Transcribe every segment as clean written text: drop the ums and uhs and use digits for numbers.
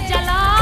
जला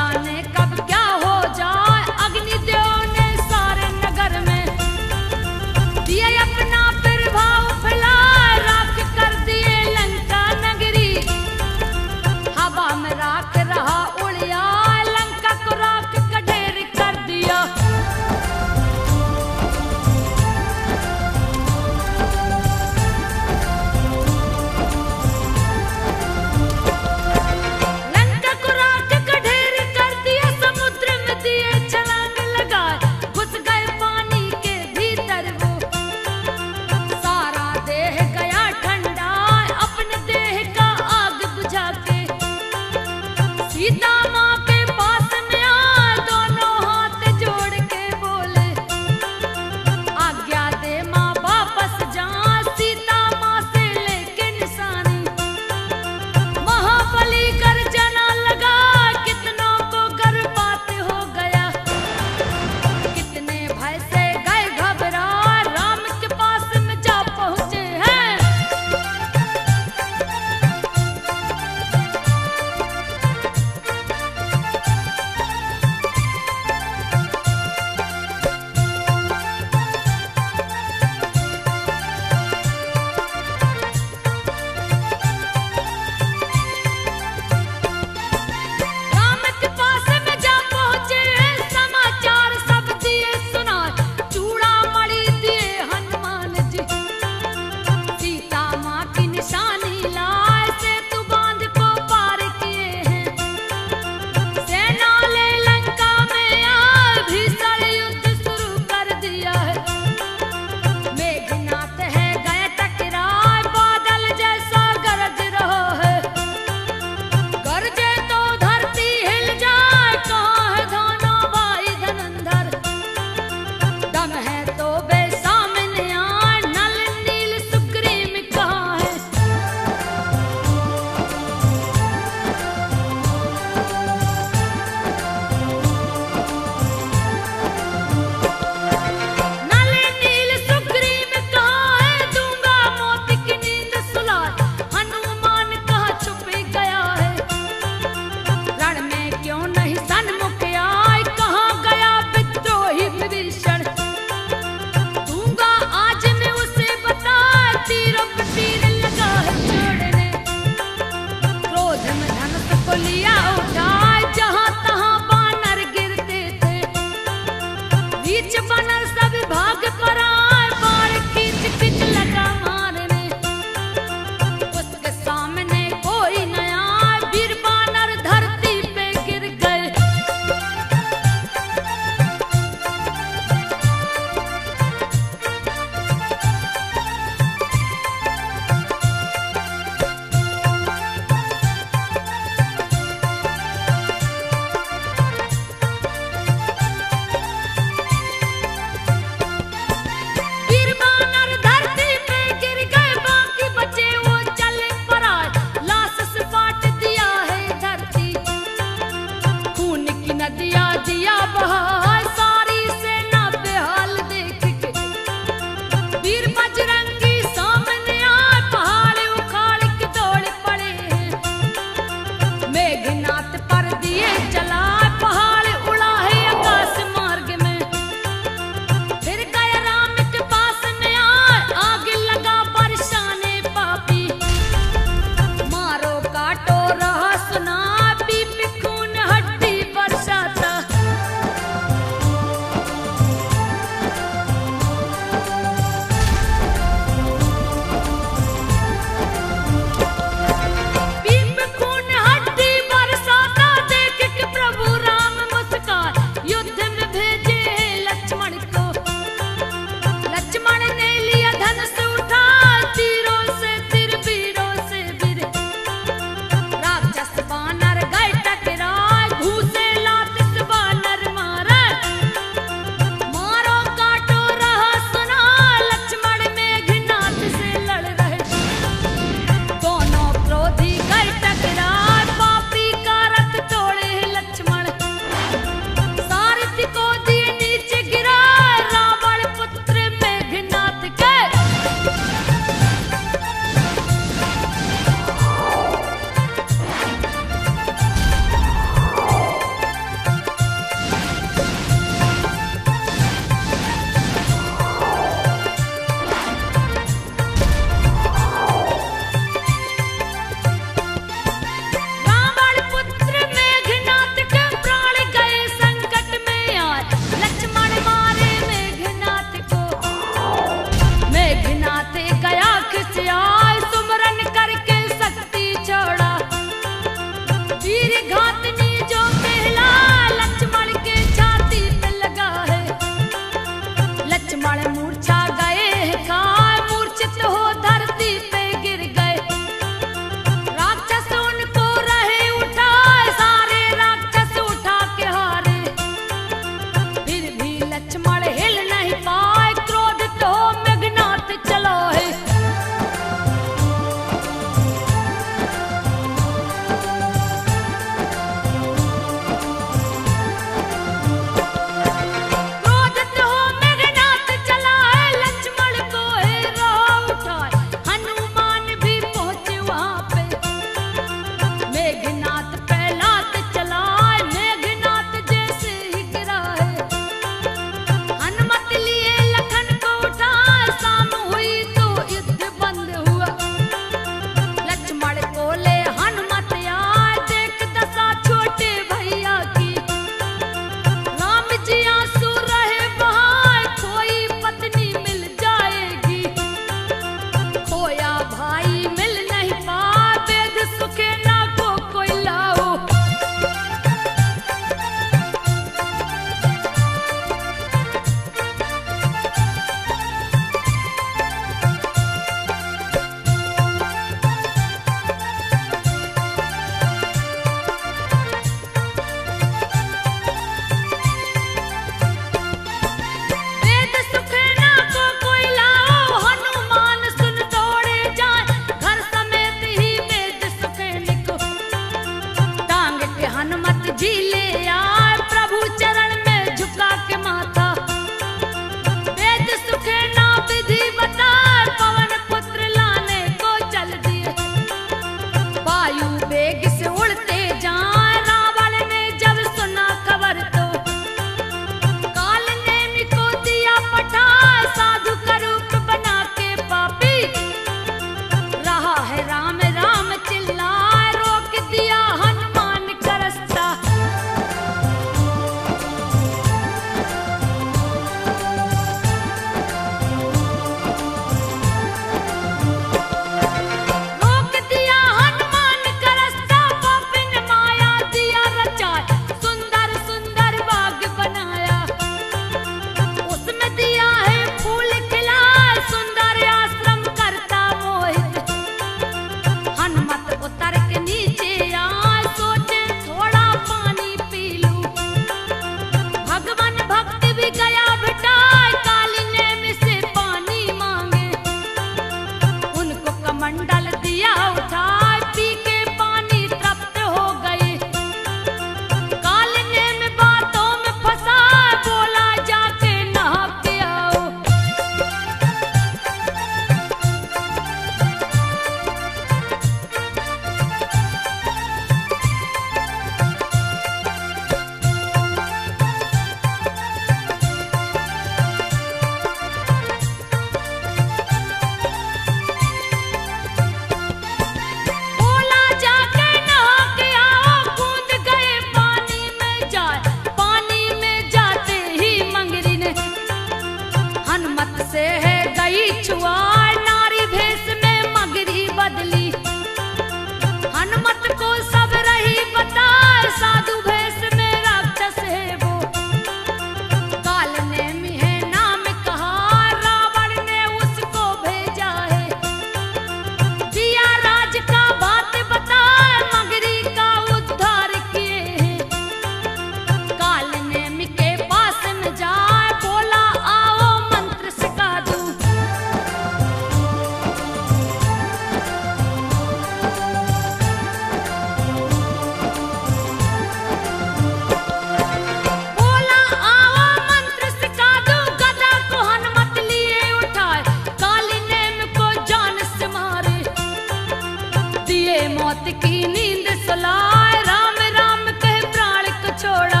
सुलाए राम राम कह प्राण को छोड़ा।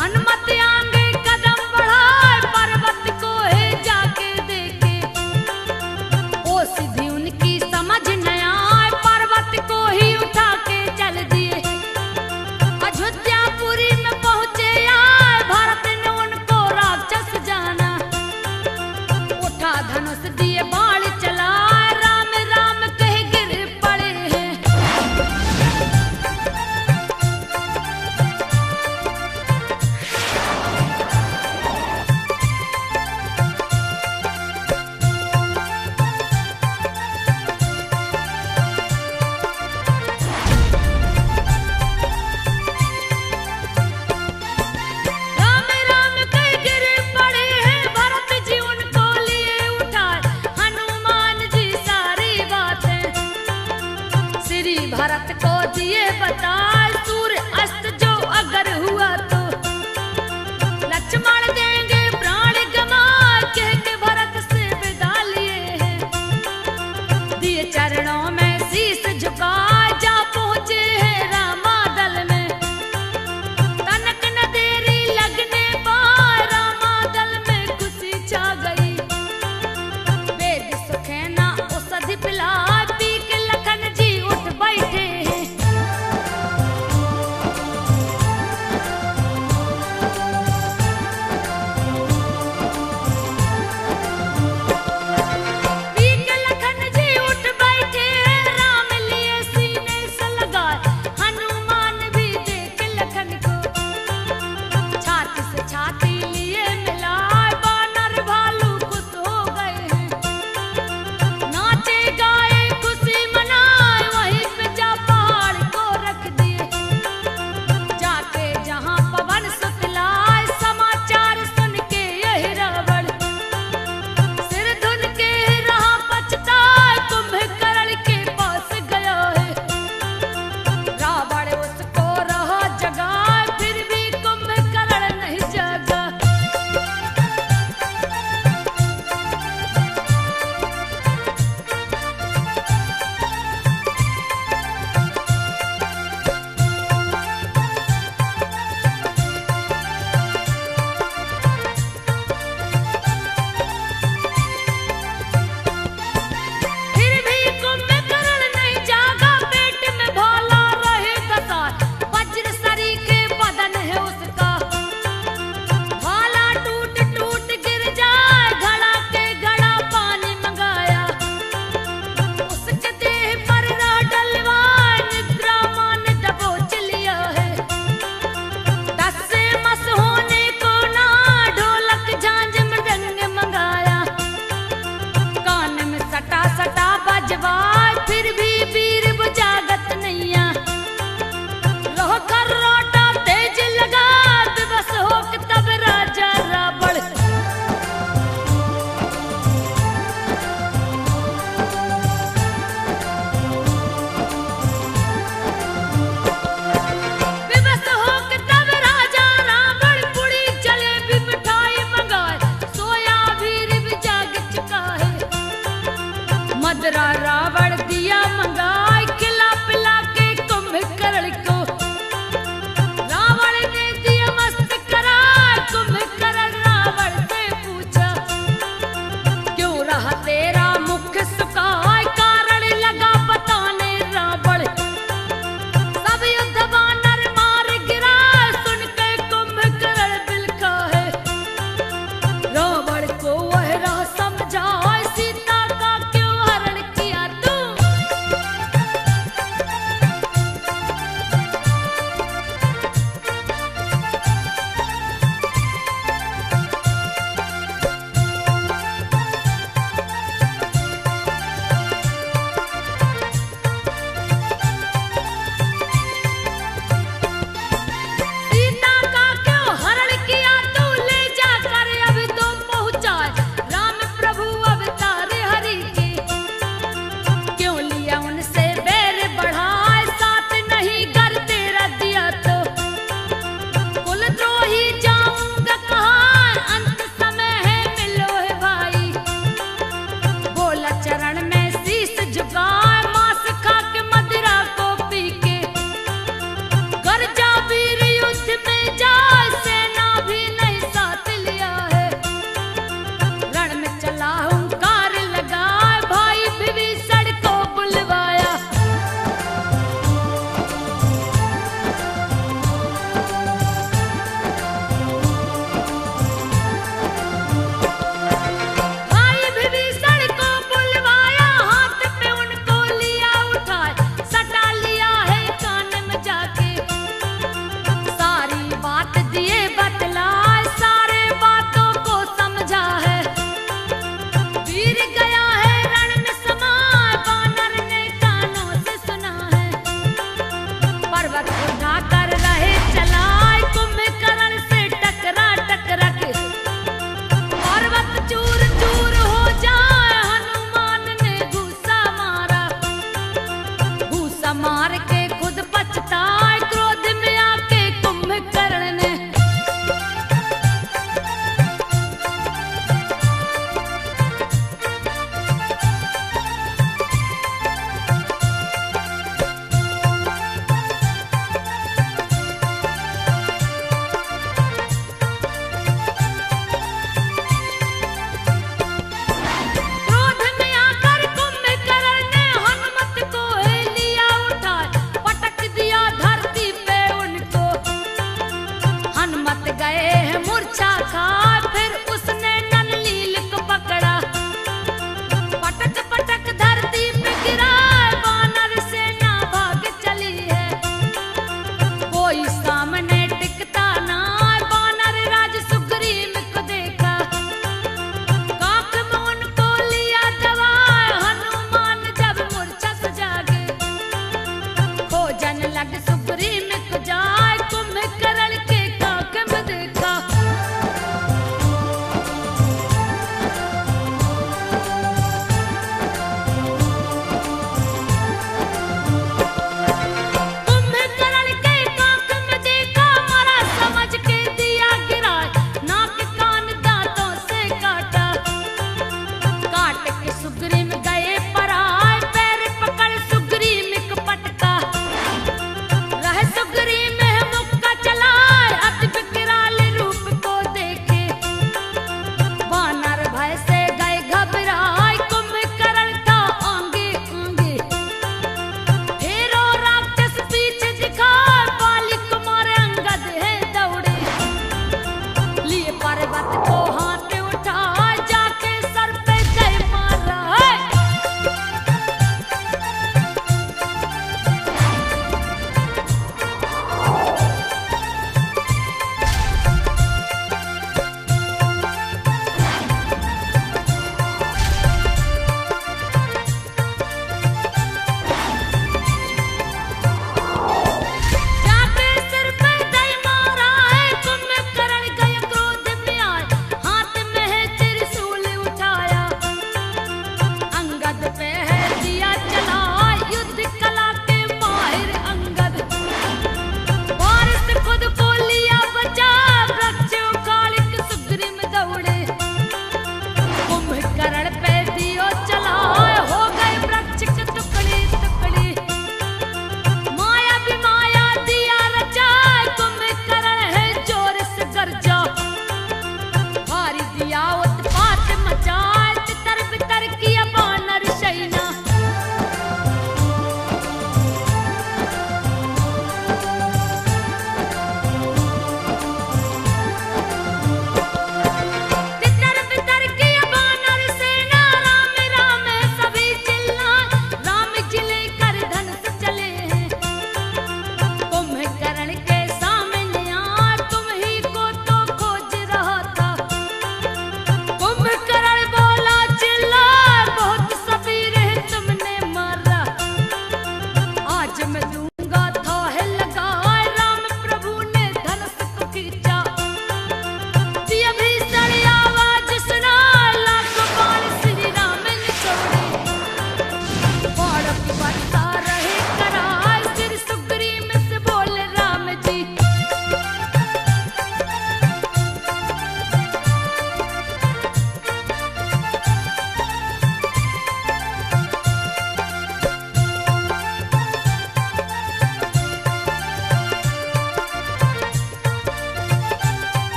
हनुमत आगे कदम बढ़ाए पर्वत को है जाके देखे। ओ सीधी उनकी समझ न आए पर्वत को ही उठा के चल दिए। अयोध्यापुरी में पहुंचे आए भरत ने उनको राक्षस जाना। उठा धनुष दिए बाण चलाए राम राम कह गिर पड़े हैं। राम राम कह गिर पड़े हैं भरत जी उनको लिए उठाए। हनुमान जी सारी बातें श्री भरत को दिए बताए। सूर्य अस्त जो अगर हुआ तो लक्ष्मण देंगे प्राण गंवाए कह के भरत से विदा लिए हैं। दिए चरणों में शीश झुकाए जा पहुंचे हैं रामा दल में। तनक न देरी लगने पाए रामा दल में खुशी छा गई। वेद सुखेना औषधि पिलाए पी के लखन जी उठ बैठे हैं।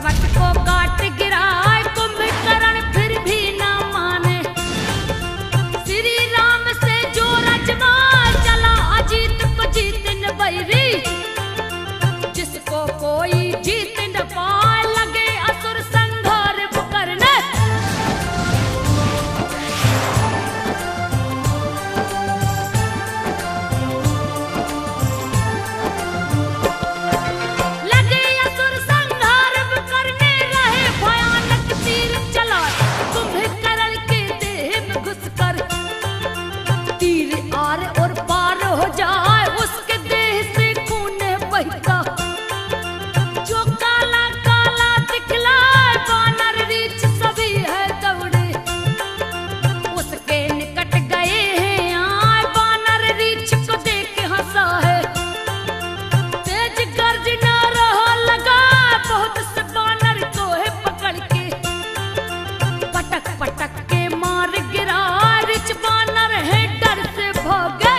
पर्वत को काट गिराए, कुंभकर्ण फिर भी ना माने। श्री राम से जो रजमा चला, अजीत को जीत न बैरी। जिसको कोई जीत न पाए, लगे असुर संहार करने। लगे असुर संहार करने, रहे भयानक तीर चला कुंभकर्ण के देह में घुसकर। तीर आर और पार हो जाए, उसके देह से खून बहता। जो काला काला दिखला, बानर रीछ सभी है दौड़े। उसके निकट गए हैं आए, बानर रीछ को देख हंसा है। तेज गर्जना रहा लगा, बहुत से बानर को है पकड़ के। पटक पटक के मार गिरा, रीछ बानर है डर से भागे।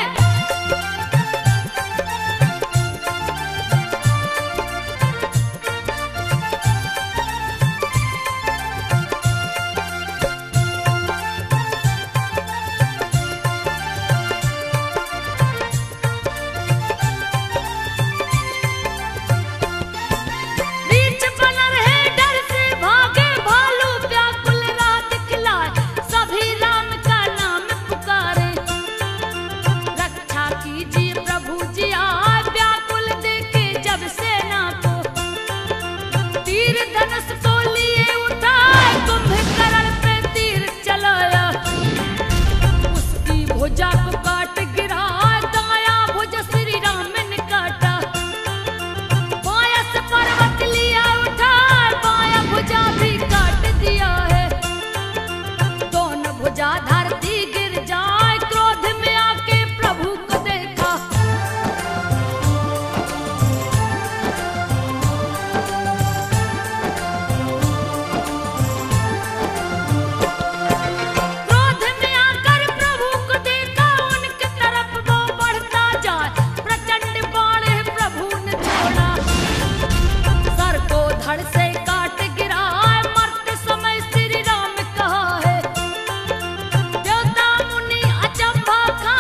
रीछ बानर है डर से भागे, भालू व्याकुल राह दिखलाए। सभी राम का नाम पुकारे। रक्षा कीजिए प्रभु जी आए, व्याकुल देखे जब सेना को। तीर धनुष को लिए उठाए, कुंभकर्ण पे तीर चलाया। उसकी भुजा को काट गिरा, दाया भुजा श्री राम ने काटा। बाया से पर्वत लिया उठा, बाया भुजा भी काट दिया है। दोनों भुजा धरती गिर जाए, क्रोध में आके प्रभु को देखा। क्रोध में आकर प्रभु को देखा, उनकी तरफ वो बढ़ता जाए। प्रचंड बाण प्रभु ने छोड़ा, सर को धड़ से काट गिरा। मरते समय श्री राम कहा है। देवता मुनि अचंभा खा,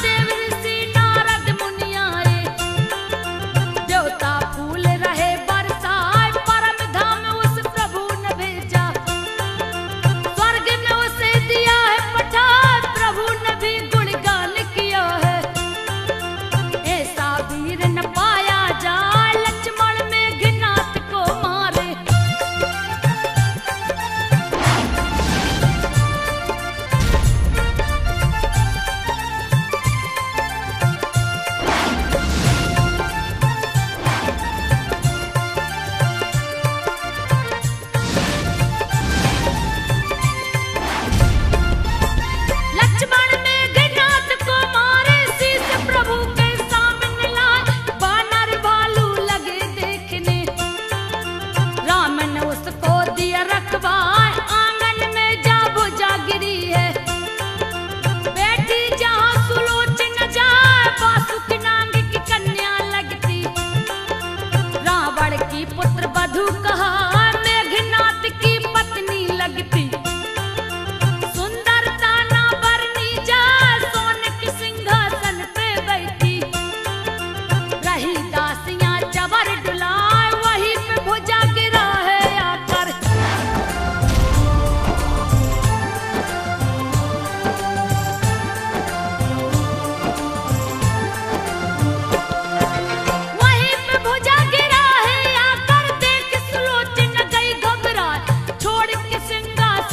देव ऋषि नारद मुनि आए। देवता फूल रहे बरसाए, परम धाम उस प्रभु ने भेजा। स्वर्ग में उसे दिया है पठा, प्रभु ने भी गुणगान किया है। ऐसा वीर न पाया जाए, लक्ष्मण मेघनाथ को मारे। लक्ष्मण मेघनाथ को मारे, शीश प्रभु के सामने लाए। बानर भालू लगे देखने, राम ने उसको दिया रखवाए। आंगन में जा भुजा गिरी है, बैठी जहाँ सुलोचन जाए। बासुक नांग की कन्या लगती, रावण की पुत्र वधू कहा। मेघनाथ की पत्नी लगती, सुंदरता ना बरनी जा। सोने के सिंहासन पे बैठी, रही दासियां चवर डुलाए। वहीं पे भुजा गिरा है आकर। वहीं पे भुजा गिरा है आकर, देख सुलोचन गई घबरा। छोड़ के सिंहासन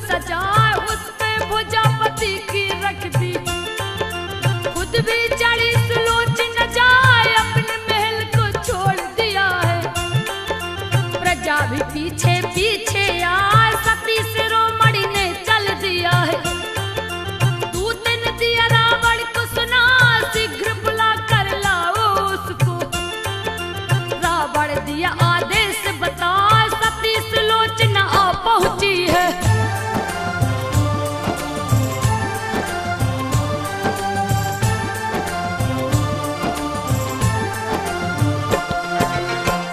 सजाए, उस पे भुजापति की रख दी। खुद भी चढ़ी सुलोचना जाए, अपने महल को छोड़ दिया है। प्रजा भी पीछे पीछे आए, सती शिरोमणि ने चल दिया है। दूत ने दिया रावण को सुना, शीघ्र बुला कर लाओ उसको। रावण दिया आदेश बता, सती सुलोचना आ पहुंची है।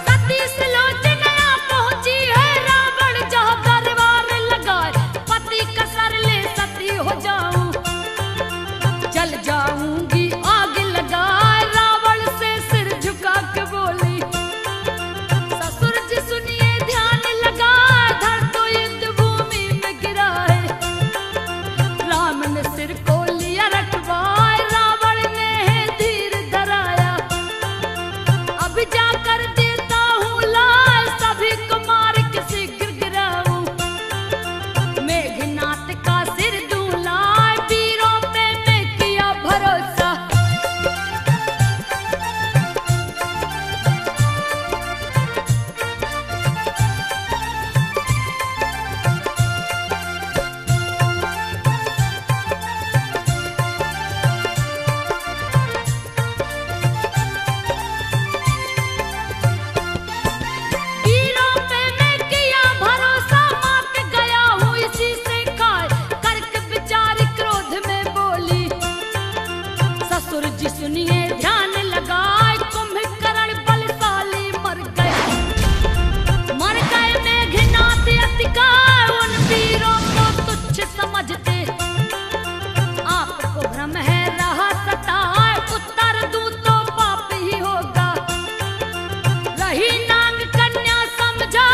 सती सुलोचना आ पहुंची है, रावण जहाँ दरबार लगाए। पति कसर ले सती हो जाऊं, जल जाऊंगी आग लगाए। रावण से सिर झुका के बोली, ससुर जी सुनिए ध्यान लगा, धड़ तो युद्ध भूमि में गिरा है। राम ने सिर को लिया रखवाए, रावण ने धीर धराया। अब जाकर देता हूँ लाल, सभी को मार के शीघ्र गिराऊं। मेघनाथ का सिर दूं लाल, वीरों पे मैं किया भरोसा। वीरों पे मैं किया भरोसा, मात गया हूँ इसी से खाए। करके विचार क्रोध में बोली, ससुर जी सुनिए ध्यान लगाए। कुंभकर्ण बलशाली मर गए, मर गए मेघनाथ अतिकाय। उन वीरों को तुच्छ समझते, आपको भ्रम है रहा सताए। उत्तर दूं तो पाप ही होगा, रही नांग कन्या समझा।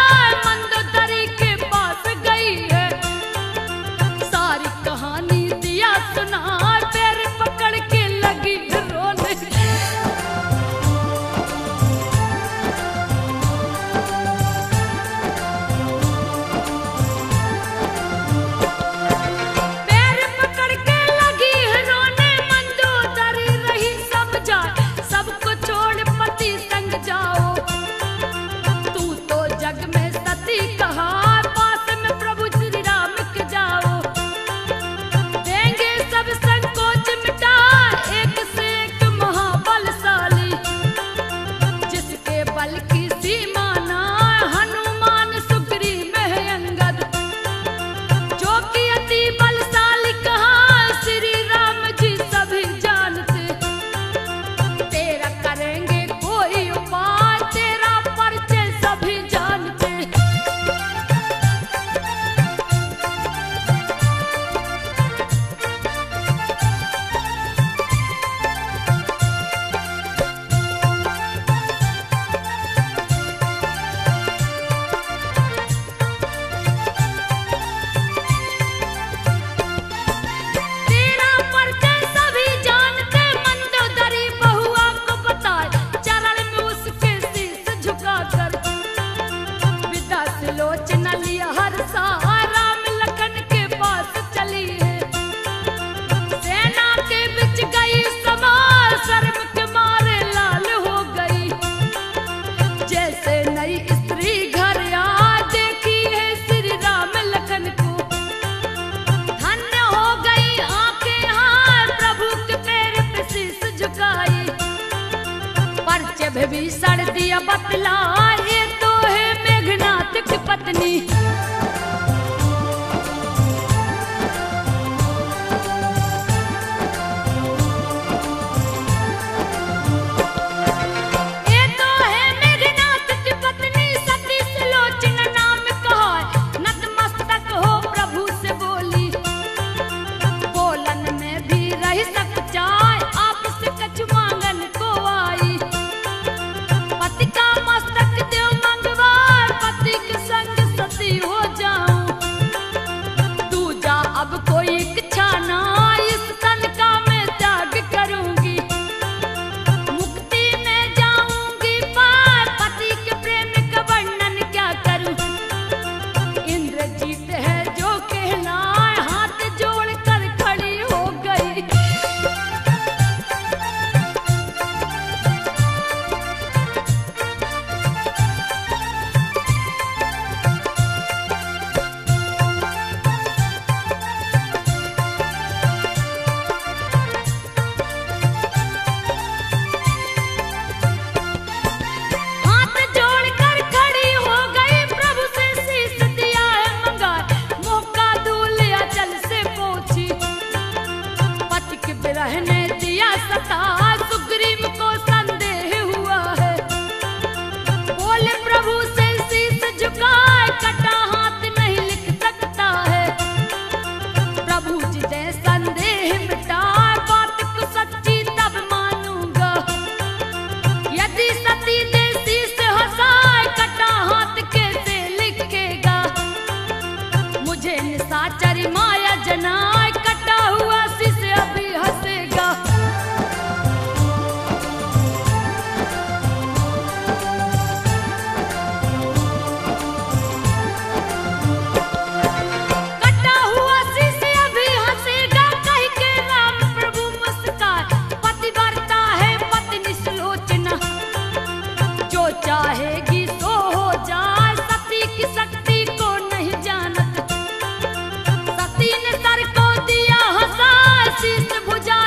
मंदोदरी के पास गई है, सारी कहानी दिया सुना। पैर पकड़ के लगी रोने, पैर पकड़ के लगी रोने। मंदोदरी रही समझा, सबको छोड़ पति संग जाओ। तू तो जग में सती कहा, पास में प्रभु श्री राम के जाओ। देंगे सब संकोच मिटा, एक से एक महाबलशाली। जिसके बल की सीमा ना, हनुमान सुग्रीव में अंगद। जो कि अति बलशाली कहा, श्री राम जी सभी जानते। तेरा करेंगे कोई उपाय, तेरा परिचय सभी जानते। तेरा परिचय सभी जानते। मंदोदरी बहुआ को बताए, चरण में उसके शीश झुकाकर। विदा सुलोचना लिया हर्षा, राम लखन के पास चली है। सेना के बीच गई समा, शर्म के मारे लाल हो गई। जैसे नई स्त्री घर आ, देखी है श्री राम लखन को। धन्य हो गई आंखें, हाँ प्रभु के पैर पे शीश झुकाई। परिचय विभीषण दिया बतलाए, तो है मेघनाथ की पत्नी। ये तो है मेघनाथ की पत्नी, सती सुलोचना नाम कहा। नतमस्तक हो प्रभु से बोली, बोलन में भी रही सच्चाई। आपसे कछु मांगन को आई, पति का मस्तक देव मंगवाए। पति के संग सती हो मुझे निशाचरी माया जनाए, कटा हुआ शीश अभी हंसेगा। कटा हुआ शीश अभी हंसेगा, कह के राम प्रभु मुस्काए। पतिव्रता है पत्नी सुलोचना, जो चाहेगी सो हो जाए। सती की शक्ति को नहीं जानत, सती ने सर को दिया हंसा, शीश भुजा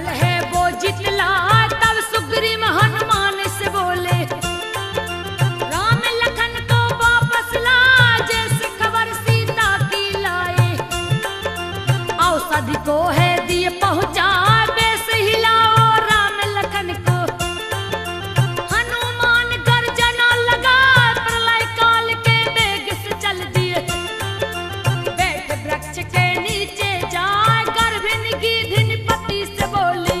बल है वो जितला। तब सुग्रीव हनुमान से बोले, राम लखन को वापस ला, जैसे खबर सीता की लाए। औषधि को है दिए पहुंचा, बेस हिलाओ राम लखन को। हनुमान गर्जना लगा, प्रलय काल के वेग से चल दिए। बैठ वृक्ष के नीचे जाए, गर्भिणी गिधिन पति से बोली,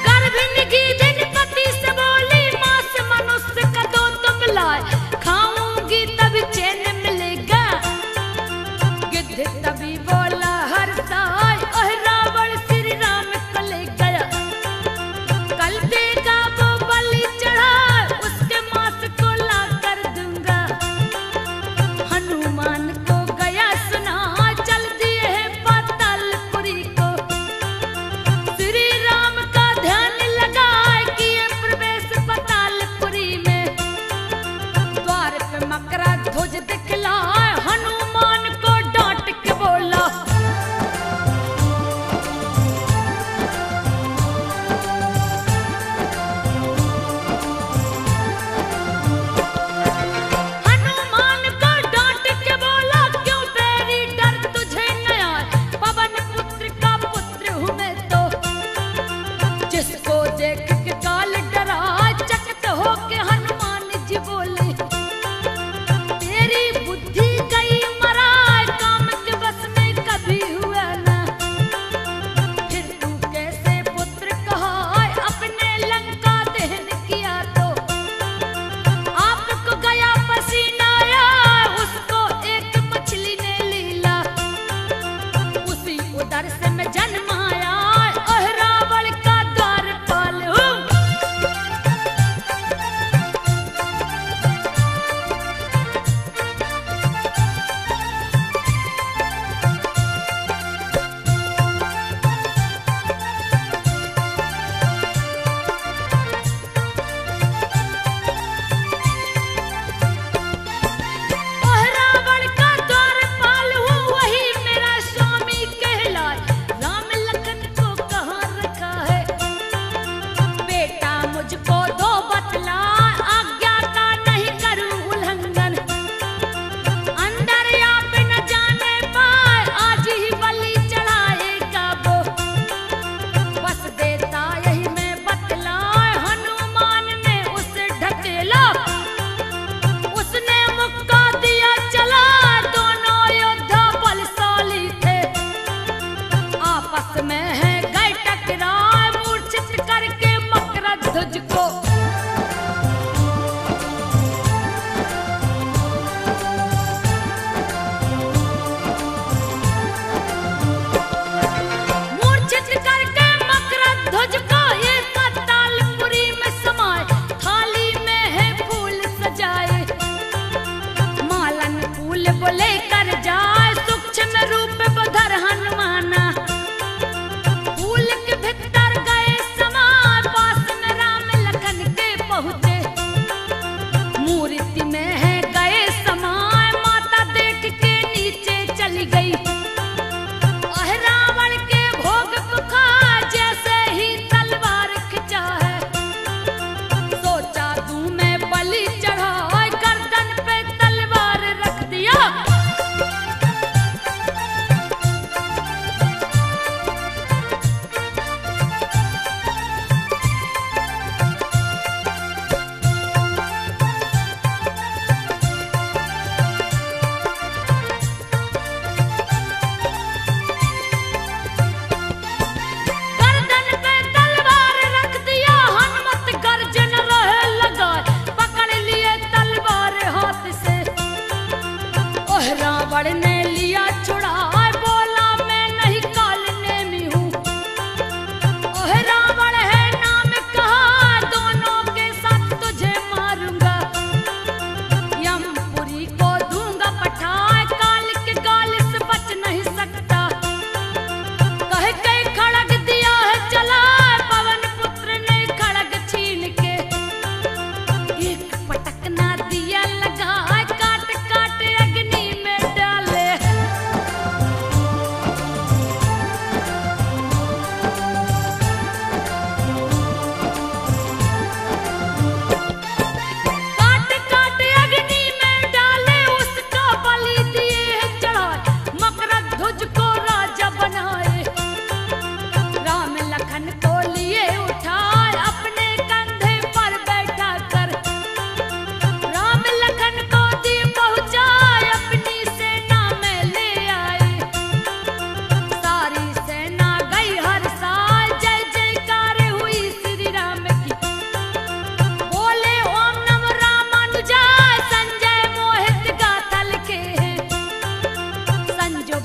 गर्भिणी गिधिन पति से बोली, मांस मनुष्य का दो तुम लाए, खाऊंगी तभी चैन मिलेगा। गिद्ध तभी बोला हर्षाय, ओह रावण श्री राम को ले गया। कल देगा वो बलि चढ़ा, उसके मांस को ला कर दूंगा। हनुमान को गया सुना, चल दिए हैं पातालपुरी को। श्री राम का ध्यान लगाए, किए प्रवेश पातालपुरी में। द्वार पे मकरा ध्वज दिखलाए, हनुमान को डांट के बोला,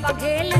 बघेल